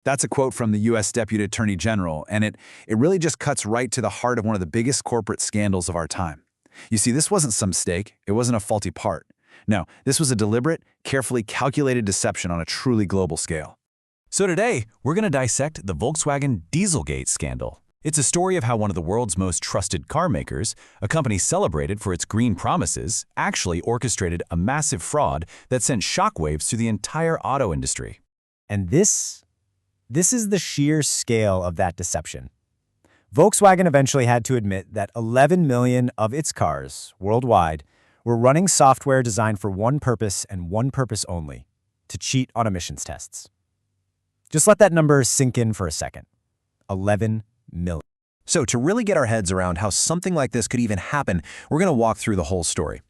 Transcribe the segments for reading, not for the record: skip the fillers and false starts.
That's a quote from the U.S. Deputy Attorney General, and it really just cuts right to the heart of one of the biggest corporate scandals of our time. You see, this wasn't some mistake. It wasn't a faulty part. No, this was a deliberate, carefully calculated deception on a truly global scale. So today, we're going to dissect the Volkswagen Dieselgate scandal. It's a story of how one of the world's most trusted car makers, a company celebrated for its green promises, actually orchestrated a massive fraud that sent shockwaves through the entire auto industry. And this is the sheer scale of that deception. Volkswagen eventually had to admit that 11 million of its cars worldwide were running software designed for one purpose and one purpose only: to cheat on emissions tests. Just let that number sink in for a second. 11 million. So to really get our heads around how something like this could even happen, we're going to walk through the whole story.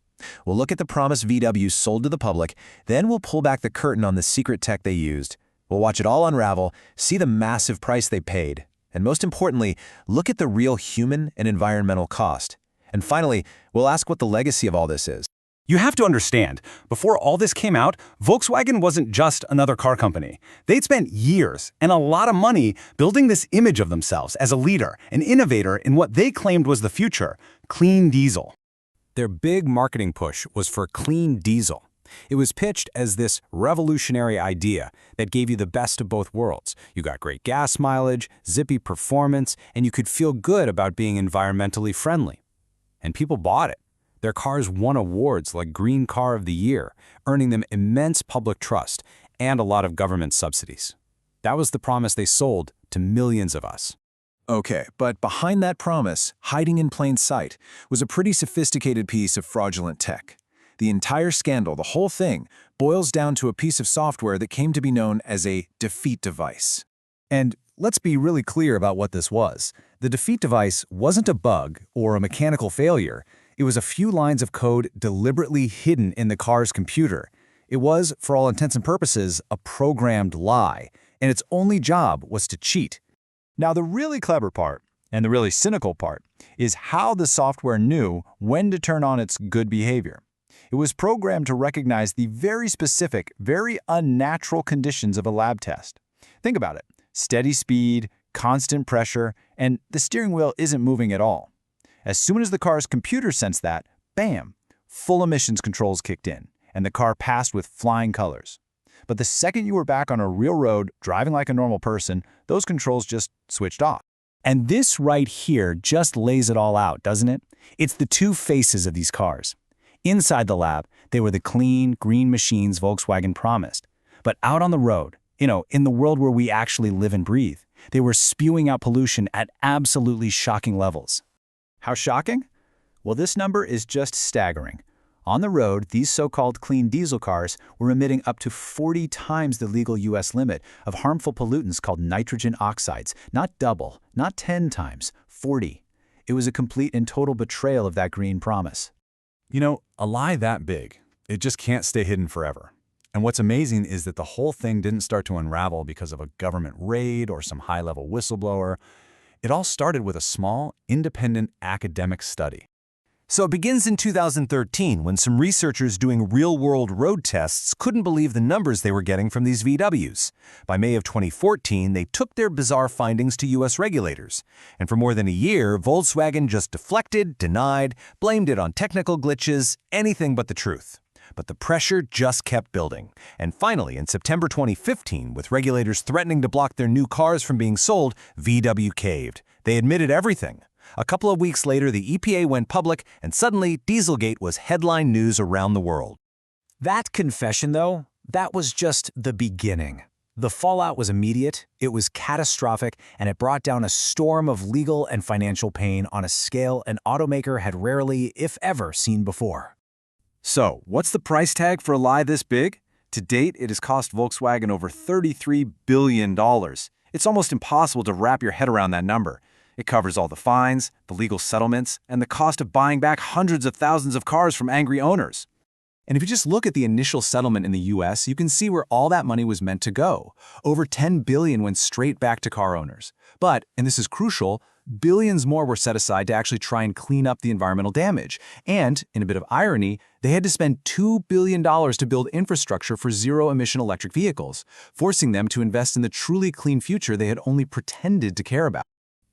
We'll look at the promised VWs sold to the public, then we'll pull back the curtain on the secret tech they used. We'll watch it all unravel, see the massive price they paid, and most importantly, look at the real human and environmental cost. And finally, we'll ask what the legacy of all this is. You have to understand, before all this came out, Volkswagen wasn't just another car company. They'd spent years and a lot of money building this image of themselves as a leader, an innovator in what they claimed was the future: clean diesel. Their big marketing push was for clean diesel. It was pitched as this revolutionary idea that gave you the best of both worlds. You got great gas mileage, zippy performance, and you could feel good about being environmentally friendly. And people bought it. Their cars won awards like Green Car of the Year, earning them immense public trust and a lot of government subsidies. That was the promise they sold to millions of us. Okay, but behind that promise, hiding in plain sight, was a pretty sophisticated piece of fraudulent tech. The entire scandal, the whole thing, boils down to a piece of software that came to be known as a defeat device. And let's be really clear about what this was. The defeat device wasn't a bug or a mechanical failure. It was a few lines of code deliberately hidden in the car's computer. It was, for all intents and purposes, a programmed lie, and its only job was to cheat. Now, the really clever part, and the really cynical part, is how the software knew when to turn on its good behavior. It was programmed to recognize the very specific, very unnatural conditions of a lab test. Think about it: steady speed, constant pressure, and the steering wheel isn't moving at all. As soon as the car's computer sensed that, bam, full emissions controls kicked in, and the car passed with flying colors. But the second you were back on a real road, driving like a normal person, those controls just switched off. And this right here just lays it all out, doesn't it? It's the two faces of these cars. Inside the lab, they were the clean, green machines Volkswagen promised. But out on the road, in the world where we actually live and breathe, they were spewing out pollution at absolutely shocking levels. How shocking? Well, this number is just staggering. On the road, these so-called clean diesel cars were emitting up to 40 times the legal U.S. limit of harmful pollutants called nitrogen oxides. Not double, not 10 times, 40. It was a complete and total betrayal of that green promise. A lie that big, it just can't stay hidden forever. And what's amazing is that the whole thing didn't start to unravel because of a government raid or some high-level whistleblower. It all started with a small, independent academic study. So it begins in 2013 when some researchers doing real-world road tests couldn't believe the numbers they were getting from these VWs. By May of 2014, they took their bizarre findings to U.S. regulators. And for more than a year, Volkswagen just deflected, denied, blamed it on technical glitches, anything but the truth. But the pressure just kept building. And finally, in September 2015, with regulators threatening to block their new cars from being sold, VW caved. They admitted everything. A couple of weeks later, the EPA went public, and suddenly Dieselgate was headline news around the world. That confession, though, that was just the beginning. The fallout was immediate, it was catastrophic, and it brought down a storm of legal and financial pain on a scale an automaker had rarely, if ever, seen before. So, what's the price tag for a lie this big? To date, it has cost Volkswagen over $33 billion. It's almost impossible to wrap your head around that number. It covers all the fines, the legal settlements, and the cost of buying back hundreds of thousands of cars from angry owners. And if you just look at the initial settlement in the US, you can see where all that money was meant to go. Over $10 billion went straight back to car owners. But, and this is crucial, billions more were set aside to actually try and clean up the environmental damage. And, in a bit of irony, they had to spend $2 billion to build infrastructure for zero-emission electric vehicles, forcing them to invest in the truly clean future they had only pretended to care about.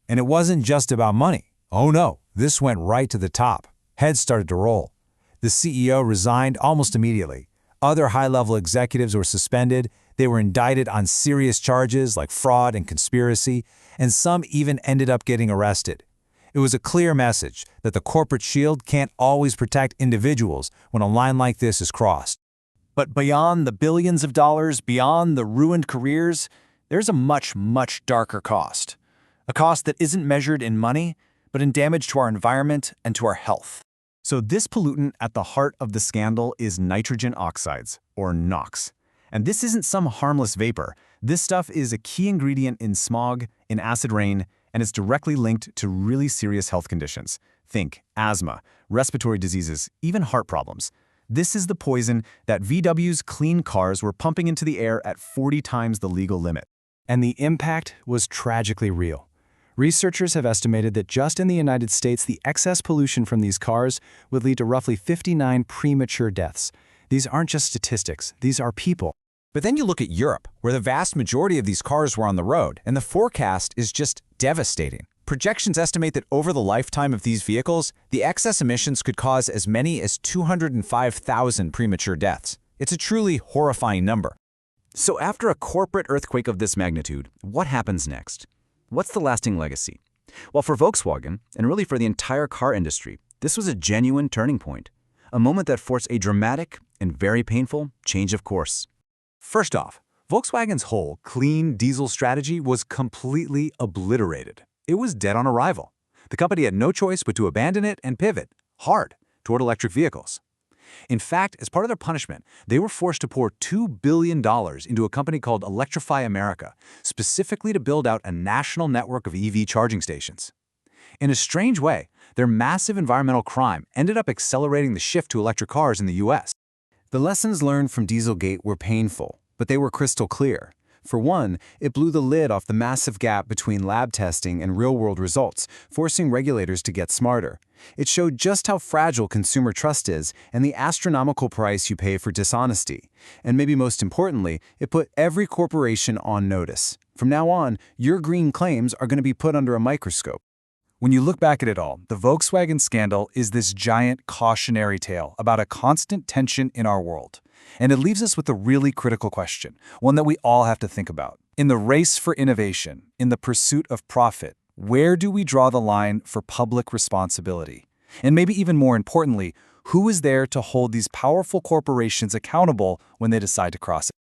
And it wasn't just about money. Oh no, this went right to the top. Heads started to roll. The CEO resigned almost immediately. Other high-level executives were suspended. They were indicted on serious charges like fraud and conspiracy, and some even ended up getting arrested. It was a clear message that the corporate shield can't always protect individuals when a line like this is crossed. But beyond the billions of dollars, beyond the ruined careers, there's a much, much darker cost. A cost that isn't measured in money, but in damage to our environment and to our health. So this pollutant at the heart of the scandal is nitrogen oxides, or NOx. And this isn't some harmless vapor. This stuff is a key ingredient in smog, in acid rain, and it's directly linked to really serious health conditions. Think asthma, respiratory diseases, even heart problems. This is the poison that VW's clean cars were pumping into the air at 40 times the legal limit. And the impact was tragically real. Researchers have estimated that just in the United States, the excess pollution from these cars would lead to roughly 59 premature deaths. These aren't just statistics, these are people. But then you look at Europe, where the vast majority of these cars were on the road, and the forecast is just devastating. Projections estimate that over the lifetime of these vehicles, the excess emissions could cause as many as 205,000 premature deaths. It's a truly horrifying number. So after a corporate earthquake of this magnitude, what happens next? What's the lasting legacy? Well, for Volkswagen, and really for the entire car industry, this was a genuine turning point, a moment that forced a dramatic and very painful change of course. First off, Volkswagen's whole clean diesel strategy was completely obliterated. It was dead on arrival. The company had no choice but to abandon it and pivot, hard, toward electric vehicles. In fact, as part of their punishment, they were forced to pour $2 billion into a company called Electrify America, specifically to build out a national network of EV charging stations. In a strange way, their massive environmental crime ended up accelerating the shift to electric cars in the US. The lessons learned from Dieselgate were painful, but they were crystal clear. For one, it blew the lid off the massive gap between lab testing and real-world results, forcing regulators to get smarter. It showed just how fragile consumer trust is and the astronomical price you pay for dishonesty. And maybe most importantly, it put every corporation on notice. From now on, your green claims are going to be put under a microscope. When you look back at it all, the Volkswagen scandal is this giant cautionary tale about a constant tension in our world. And it leaves us with a really critical question, one that we all have to think about. In the race for innovation, in the pursuit of profit, where do we draw the line for public responsibility? And maybe even more importantly, who is there to hold these powerful corporations accountable when they decide to cross it?